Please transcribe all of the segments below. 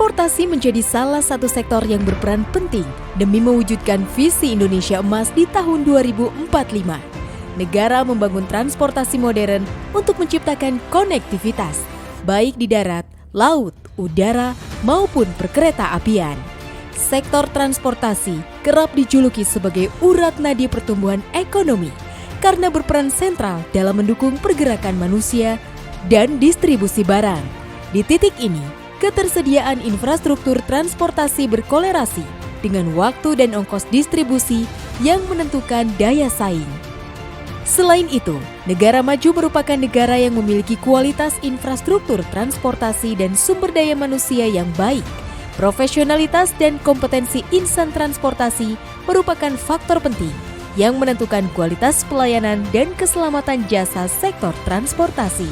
Transportasi menjadi salah satu sektor yang berperan penting demi mewujudkan visi Indonesia Emas di tahun 2045. Negara membangun transportasi modern untuk menciptakan konektivitas, baik di darat, laut, udara, maupun perkereta apian. Sektor transportasi kerap dijuluki sebagai urat nadi pertumbuhan ekonomi karena berperan sentral dalam mendukung pergerakan manusia dan distribusi barang. Di titik ini, ketersediaan infrastruktur transportasi berkolerasi dengan waktu dan ongkos distribusi yang menentukan daya saing. Selain itu, negara maju merupakan negara yang memiliki kualitas infrastruktur transportasi dan sumber daya manusia yang baik. Profesionalitas dan kompetensi insan transportasi merupakan faktor penting yang menentukan kualitas pelayanan dan keselamatan jasa sektor transportasi.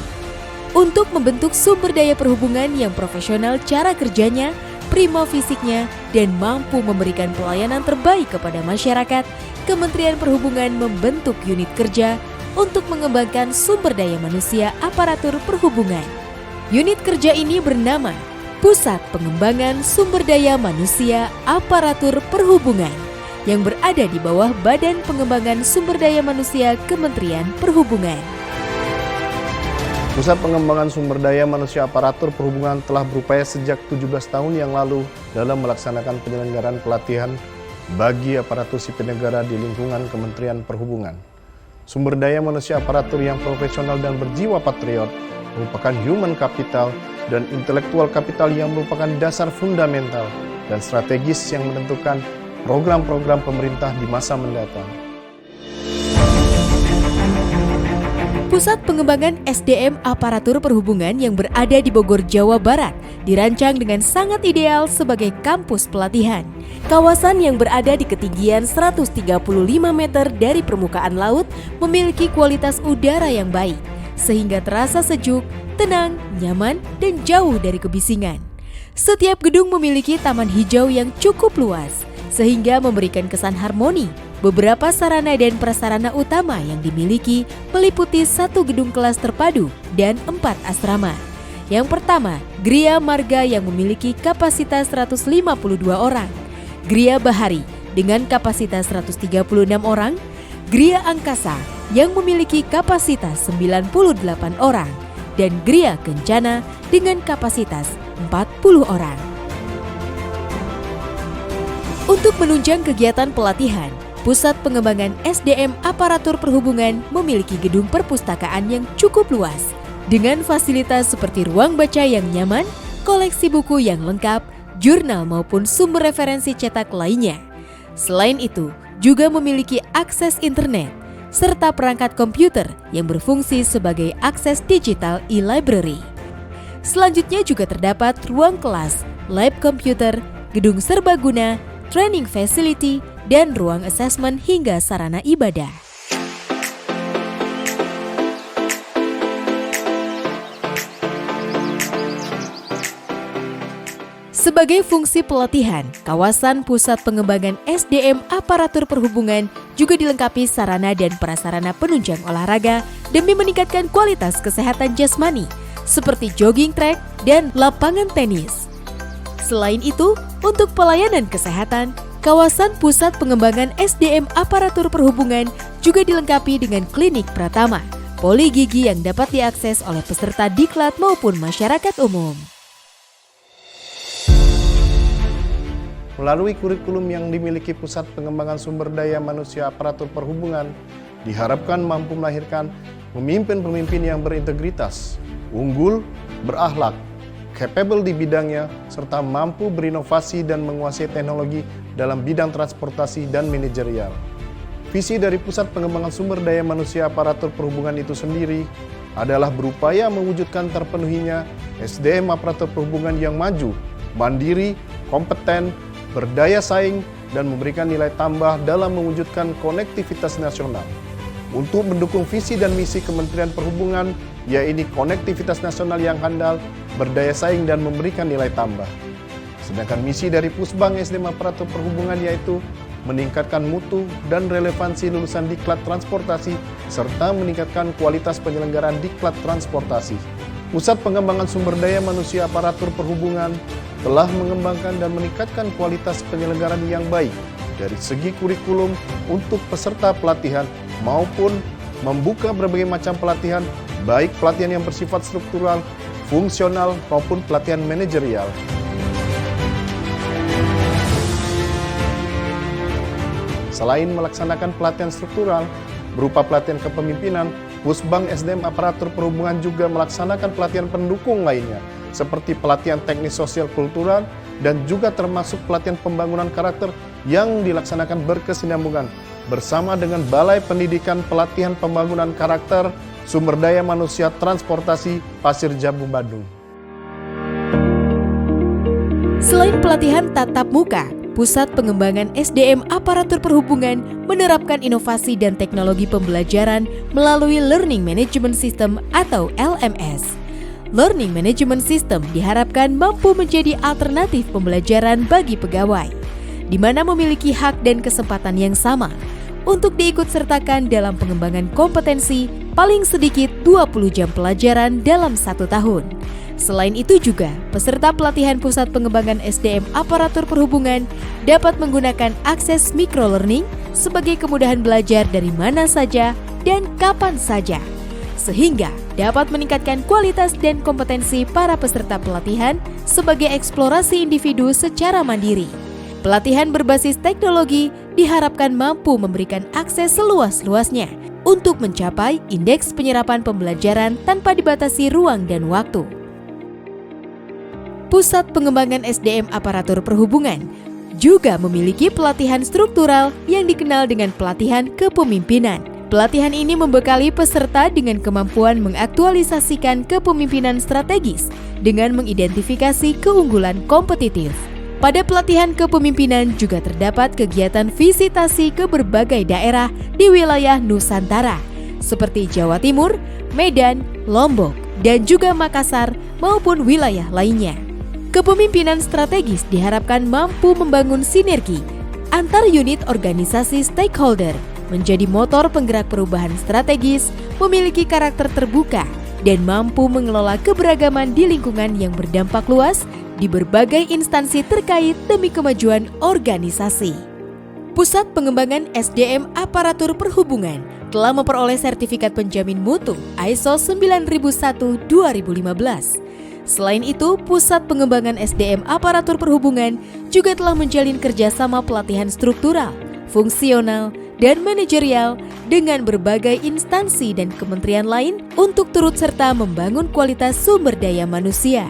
Untuk membentuk sumber daya perhubungan yang profesional cara kerjanya, prima fisiknya, dan mampu memberikan pelayanan terbaik kepada masyarakat, Kementerian Perhubungan membentuk unit kerja untuk mengembangkan sumber daya manusia aparatur perhubungan. Unit kerja ini bernama Pusat Pengembangan Sumber Daya Manusia Aparatur Perhubungan yang berada di bawah Badan Pengembangan Sumber Daya Manusia Kementerian Perhubungan. Pusat Pengembangan Sumber Daya Manusia Aparatur Perhubungan telah berupaya sejak 17 tahun yang lalu dalam melaksanakan penyelenggaraan pelatihan bagi aparatur sipil negara di lingkungan Kementerian Perhubungan. Sumber daya manusia aparatur yang profesional dan berjiwa patriot merupakan human capital dan intellectual capital yang merupakan dasar fundamental dan strategis yang menentukan program-program pemerintah di masa mendatang. Pusat Pengembangan SDM Aparatur Perhubungan yang berada di Bogor, Jawa Barat dirancang dengan sangat ideal sebagai kampus pelatihan. Kawasan yang berada di ketinggian 135 meter dari permukaan laut memiliki kualitas udara yang baik, sehingga terasa sejuk, tenang, nyaman, dan jauh dari kebisingan. Setiap gedung memiliki taman hijau yang cukup luas, sehingga memberikan kesan harmoni. Beberapa sarana dan prasarana utama yang dimiliki meliputi 1 gedung kelas terpadu dan 4 asrama. Yang pertama, Gria Marga yang memiliki kapasitas 152 orang, Gria Bahari dengan kapasitas 136 orang, Gria Angkasa yang memiliki kapasitas 98 orang, dan Gria Kencana dengan kapasitas 40 orang. Untuk menunjang kegiatan pelatihan, Pusat Pengembangan SDM Aparatur Perhubungan memiliki gedung perpustakaan yang cukup luas, dengan fasilitas seperti ruang baca yang nyaman, koleksi buku yang lengkap, jurnal maupun sumber referensi cetak lainnya. Selain itu, juga memiliki akses internet, serta perangkat komputer yang berfungsi sebagai akses digital e-library. Selanjutnya juga terdapat ruang kelas, lab komputer, gedung serbaguna, training facility, dan ruang asesmen hingga sarana ibadah. Sebagai fungsi pelatihan, kawasan Pusat Pengembangan SDM Aparatur Perhubungan juga dilengkapi sarana dan prasarana penunjang olahraga demi meningkatkan kualitas kesehatan jasmani, seperti jogging track dan lapangan tenis. Selain itu, untuk pelayanan kesehatan, kawasan Pusat Pengembangan SDM Aparatur Perhubungan juga dilengkapi dengan klinik pratama, poli gigi yang dapat diakses oleh peserta diklat maupun masyarakat umum. Melalui kurikulum yang dimiliki Pusat Pengembangan Sumber Daya Manusia Aparatur Perhubungan, diharapkan mampu melahirkan pemimpin-pemimpin yang berintegritas, unggul, berakhlak, capable di bidangnya, serta mampu berinovasi dan menguasai teknologi dalam bidang transportasi dan manajerial. Visi dari Pusat Pengembangan Sumber Daya Manusia Aparatur Perhubungan itu sendiri adalah berupaya mewujudkan terpenuhinya SDM Aparatur Perhubungan yang maju, mandiri, kompeten, berdaya saing, dan memberikan nilai tambah dalam mewujudkan konektivitas nasional. Untuk mendukung visi dan misi Kementerian Perhubungan, yaitu konektivitas nasional yang handal, berdaya saing, dan memberikan nilai tambah. Sedangkan misi dari Pusbang SDM Aparatur Perhubungan yaitu meningkatkan mutu dan relevansi lulusan diklat transportasi, serta meningkatkan kualitas penyelenggaraan diklat transportasi. Pusat Pengembangan Sumber Daya Manusia Aparatur Perhubungan telah mengembangkan dan meningkatkan kualitas penyelenggaraan yang baik dari segi kurikulum untuk peserta pelatihan maupun membuka berbagai macam pelatihan, baik pelatihan yang bersifat struktural, fungsional maupun pelatihan manajerial. Selain melaksanakan pelatihan struktural berupa pelatihan kepemimpinan, Pusbang SDM Aparatur Perhubungan juga melaksanakan pelatihan pendukung lainnya, seperti pelatihan teknis sosial kultural dan juga termasuk pelatihan pembangunan karakter yang dilaksanakan berkesinambungan bersama dengan Balai Pendidikan Pelatihan Pembangunan Karakter Sumber Daya Manusia Transportasi Pasir Jambu Bandung. Selain pelatihan tatap muka, Pusat Pengembangan SDM Aparatur Perhubungan menerapkan inovasi dan teknologi pembelajaran melalui Learning Management System atau LMS. Learning Management System diharapkan mampu menjadi alternatif pembelajaran bagi pegawai, di mana memiliki hak dan kesempatan yang sama untuk diikutsertakan dalam pengembangan kompetensi paling sedikit 20 jam pelajaran dalam 1 tahun. Selain itu juga, peserta pelatihan Pusat Pengembangan SDM Aparatur Perhubungan dapat menggunakan akses microlearning sebagai kemudahan belajar dari mana saja dan kapan saja, sehingga dapat meningkatkan kualitas dan kompetensi para peserta pelatihan sebagai eksplorasi individu secara mandiri. Pelatihan berbasis teknologi diharapkan mampu memberikan akses seluas-luasnya untuk mencapai indeks penyerapan pembelajaran tanpa dibatasi ruang dan waktu. Pusat Pengembangan SDM Aparatur Perhubungan juga memiliki pelatihan struktural yang dikenal dengan pelatihan kepemimpinan. Pelatihan ini membekali peserta dengan kemampuan mengaktualisasikan kepemimpinan strategis dengan mengidentifikasi keunggulan kompetitif. Pada pelatihan kepemimpinan juga terdapat kegiatan visitasi ke berbagai daerah di wilayah Nusantara, seperti Jawa Timur, Medan, Lombok, dan juga Makassar maupun wilayah lainnya. Kepemimpinan strategis diharapkan mampu membangun sinergi antar unit organisasi stakeholder, menjadi motor penggerak perubahan strategis, memiliki karakter terbuka, dan mampu mengelola keberagaman di lingkungan yang berdampak luas di berbagai instansi terkait demi kemajuan organisasi. Pusat Pengembangan SDM Aparatur Perhubungan telah memperoleh sertifikat penjamin mutu ISO 9001:2015. Selain itu, Pusat Pengembangan SDM Aparatur Perhubungan juga telah menjalin kerjasama pelatihan struktural, fungsional, dan manajerial dengan berbagai instansi dan kementerian lain untuk turut serta membangun kualitas sumber daya manusia.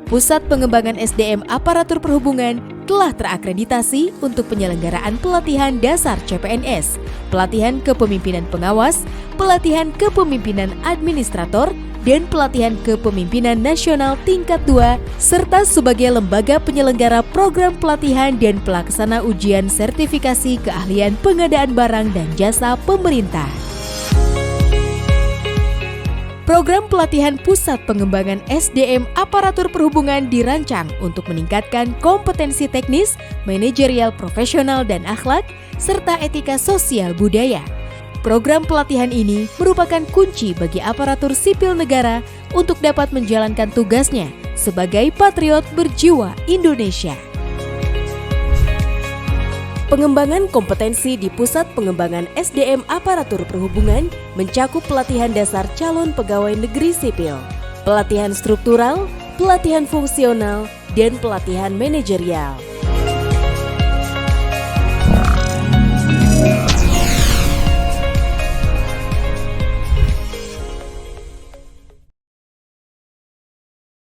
Pusat Pengembangan SDM Aparatur Perhubungan telah terakreditasi untuk penyelenggaraan pelatihan dasar CPNS, pelatihan kepemimpinan pengawas, pelatihan kepemimpinan administrator, dan pelatihan kepemimpinan nasional tingkat 2, serta sebagai lembaga penyelenggara program pelatihan dan pelaksana ujian sertifikasi keahlian pengadaan barang dan jasa pemerintah. Program pelatihan Pusat Pengembangan SDM Aparatur Perhubungan dirancang untuk meningkatkan kompetensi teknis, manajerial profesional dan akhlak, serta etika sosial budaya. Program pelatihan ini merupakan kunci bagi aparatur sipil negara untuk dapat menjalankan tugasnya sebagai patriot berjiwa Indonesia. Pengembangan kompetensi di Pusat Pengembangan SDM Aparatur Perhubungan mencakup pelatihan dasar calon pegawai negeri sipil, pelatihan struktural, pelatihan fungsional, dan pelatihan manajerial.